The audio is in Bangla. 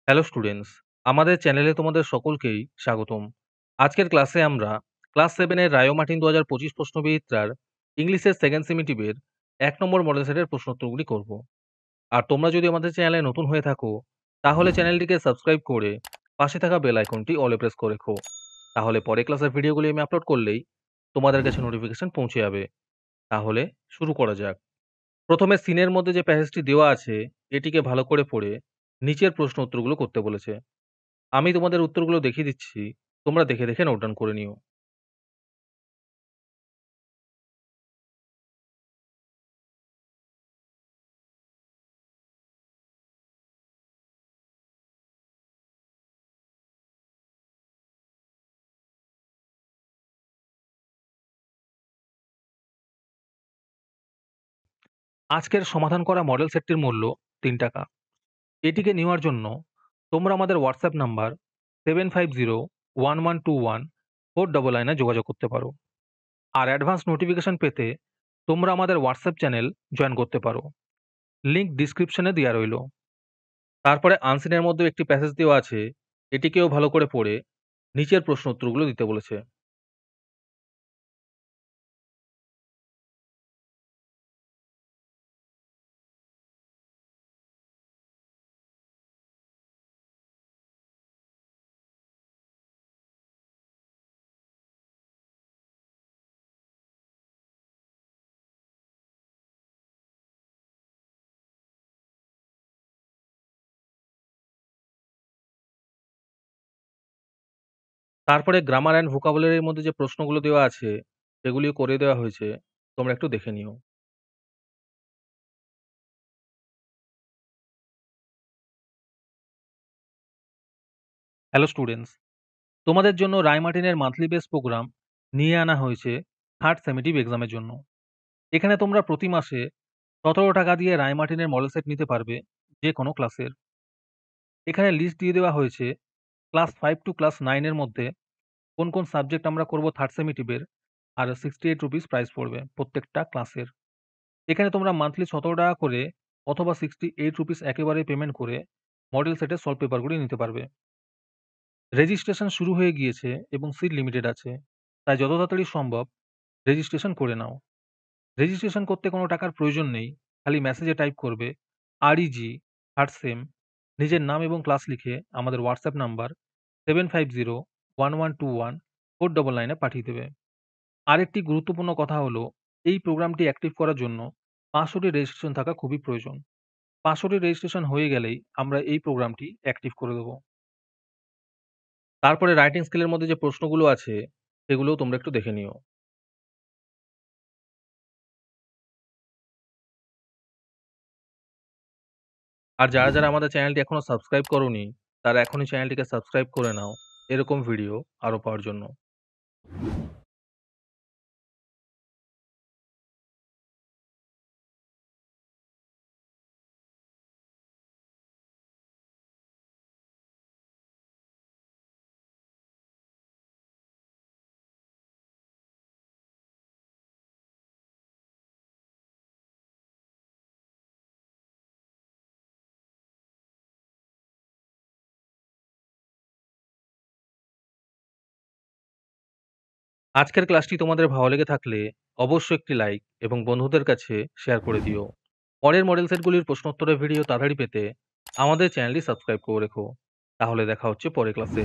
হ্যালো স্টুডেন্টস, আমাদের চ্যানেলে তোমাদের সকলকেই স্বাগতম। আজকের ক্লাসে আমরা ক্লাস 7 এর রায়ো মার্টিন ২০২৫ প্রশ্নবিচিত্রার ইংলিশের সেকেন্ড সেমিটিভের ১ নম্বর মডেল সেটের প্রশ্নোত্তরগুলি করব। আর তোমরা যদি আমাদের চ্যানেলে নতুন হয়ে থাকো, তাহলে চ্যানেলটিকে সাবস্ক্রাইব করে পাশে থাকা বেল আইকনটি অলে প্রেস করে রেখো। তাহলে পরে ক্লাসের ভিডিওগুলি আমি আপলোড করলেই তোমাদের কাছে নোটিফিকেশন পৌঁছে যাবে। তাহলে শুরু করা যাক। প্রথমে সিনের মধ্যে যে প্যাসেজটি দেওয়া আছে, এটিকে ভালো করে পড়ে নিচের প্রশ্ন উত্তরগুলো করতে বলেছে। আমি তোমাদের উত্তরগুলো দেখিয়ে দিচ্ছি। তোমরা দেখে, দেখে নোট ডাউন করে নিও। আজকের সমাধান করা মডেল সেটটির মূল্য ৳৩। এটিকে নেওয়ার জন্য তোমরা আমাদের WhatsApp নাম্বার 7501121499 এ যোগাযোগ করতে পারো। আর অ্যাডভান্স নোটিফিকেশন পেতে তোমরা আমাদের WhatsApp চ্যানেল জয়েন করতে পারো। লিংক ডেসক্রিপশনে দেয়া রইল। তারপরে আনসিনের মধ্যেও একটি প্যাসেজ দেওয়া আছে। এটিকেও ভালো করে পড়ে নিচের প্রশ্ন উত্তরগুলো দিতে বলেছে। তারপরে গ্রামার অ্যান্ড ভোকাবুলারির মধ্যে যে প্রশ্নগুলো দেওয়া আছে, সেগুলিও করে দেওয়া হয়েছে। তোমরা একটু দেখে নিও। হ্যালো স্টুডেন্টস, তোমাদের জন্য রায়মার্টিনের মান্থলি বেস প্রোগ্রাম নিয়ে আনা হয়েছে থার্ড সেমেটিভ এক্সামের জন্য। এখানে তোমরা প্রতি মাসে ৳১৭ দিয়ে রায়মার্টিনের মডেল সেট নিতে পারবে যে কোনো ক্লাসের। এখানে লিস্ট দিয়ে দেওয়া হয়েছে ক্লাস 5 টু ক্লাস 9 এর মধ্যে কোন, কোন সাবজেক্ট আমরা করব থার্ড সেমেটিভের, আর ₹68 প্রাইস পড়বে প্রত্যেকটা ক্লাসের। এখানে তোমরা মান্থলি ৳১৭ করে অথবা ₹68 একেবারেই পেমেন্ট করে মডেল সেটের সলভ পেপারগুলি নিতে পারবে। রেজিস্ট্রেশন শুরু হয়ে গিয়েছে এবং সিট লিমিটেড আছে। তাই যত তাড়াতাড়ি সম্ভব রেজিস্ট্রেশন করে নাও। রেজিস্ট্রেশন করতে কোনো টাকার প্রয়োজন নেই। খালি মেসেজে টাইপ করবে REG থার্ড সেম, নিজের নাম এবং ক্লাস লিখে আমাদের WhatsApp নাম্বার 7501121499 এ পাঠিয়ে দেবে। আরেকটি গুরুত্বপূর্ণ কথা হলো, এই প্রোগ্রামটি অ্যাক্টিভ করার জন্য ৫০০ টি রেজিস্ট্রেশন থাকা খুবই প্রয়োজন। ৫০০ টি রেজিস্ট্রেশন হয়ে গেলেই আমরা এই প্রোগ্রামটি অ্যাক্টিভ করে দেব। তারপরে রাইটিং স্কিলের মধ্যে যে প্রশ্নগুলো আছে, সেগুলোও তোমরা একটু দেখে নিও। আর যারা, যারা আমাদের চ্যানেলটি এখনো সাবস্ক্রাইব করোনি, তারা এখনই চ্যানেলটিকে সাবস্ক্রাইব করে নাও এরকম ভিডিও আরো পাওয়ার জন্য। আজকের ক্লাসটি তোমাদের ভালো লেগে থাকলে অবশ্যই একটি লাইক এবং বন্ধুদের কাছে শেয়ার করে দিও। পরের মডেল সেটগুলির প্রশ্নোত্তরের ভিডিও তাড়াতাড়ি পেতে আমাদের চ্যানেলটি সাবস্ক্রাইব করে রেখো। তাহলে দেখা হচ্ছে পরের ক্লাসে।